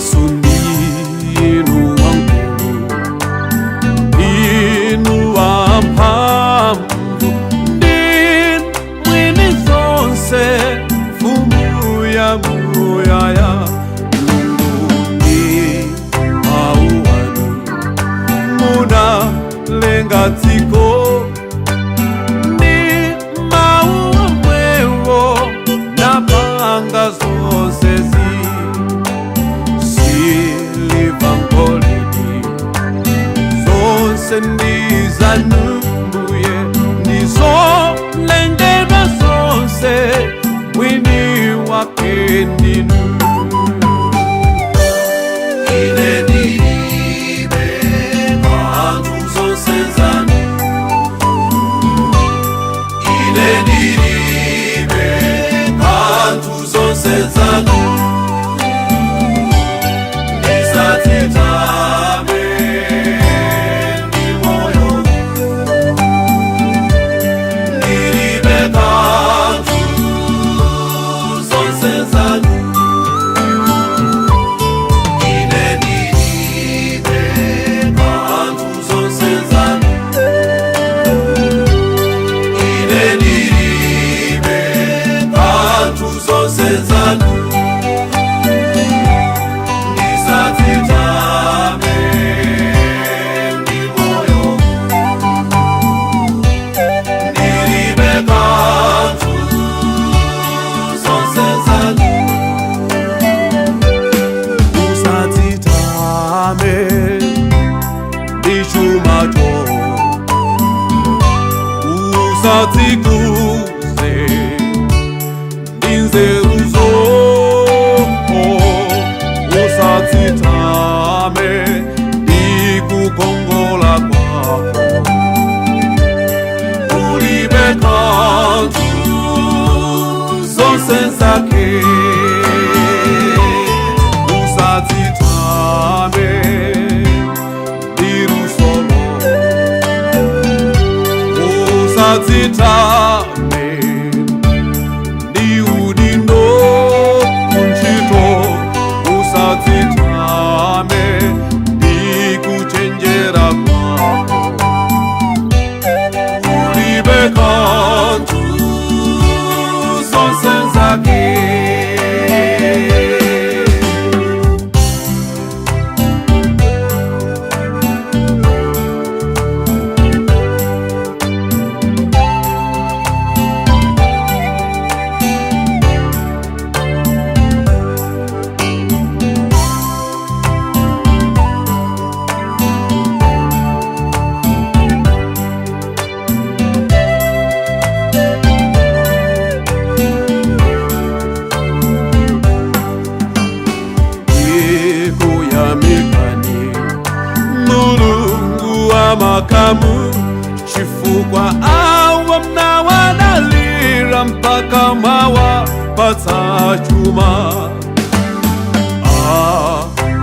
Yesu ndinu wankulu, ndinu wamphamvu, ndinu mwini zonse, mfumu ya muyaya. Lenga dziko ndi mawu omwewo napanga zonsezi, siliva ngolidi zonse ndi zanu Mbuye, ndizolengedwa zonse, mwini wake ndinu. Usatikuze ndinzeruzo, usatitame ndikukongola kwako, ulibe kanthu zonse zake. Usatitame ndirusolo, usatitame ndi udindo kunchito, usatitame ndi kuchenjera kwako, ulibe kanthu zonse zake. Makamu chifukwa awa mnawadalira mpaka mwawapatsa chuma.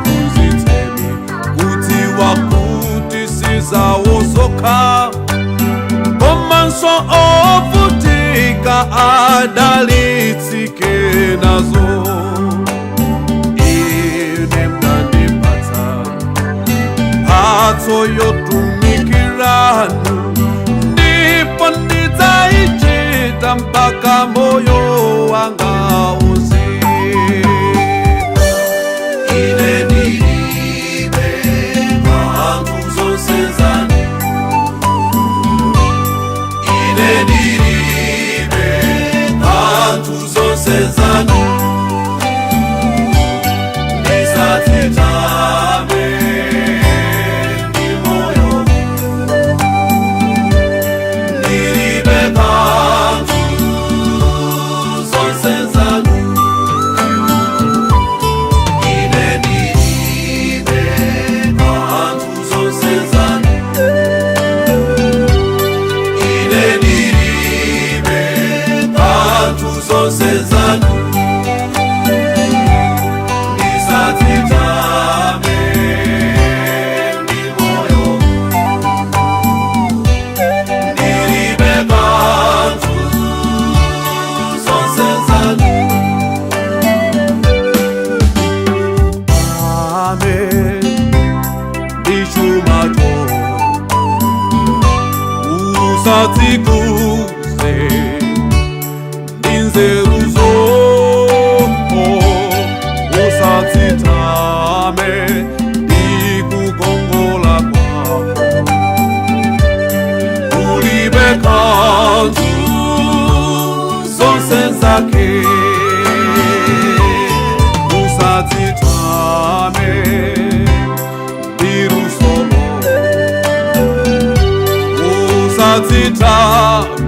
Muzitemi kuti wakuti sizawo zokha, komanso ovutika adalitsike nazo. Ine mnandipatsa mphatso yotumikiranu, ndipo ndidzaichita mpaka moyo wanga wonse. Ine ndilibe kanthu zonse zanu, ine ndilibe kanthu zonse zanu, ndisatitame ndi moyo zitabe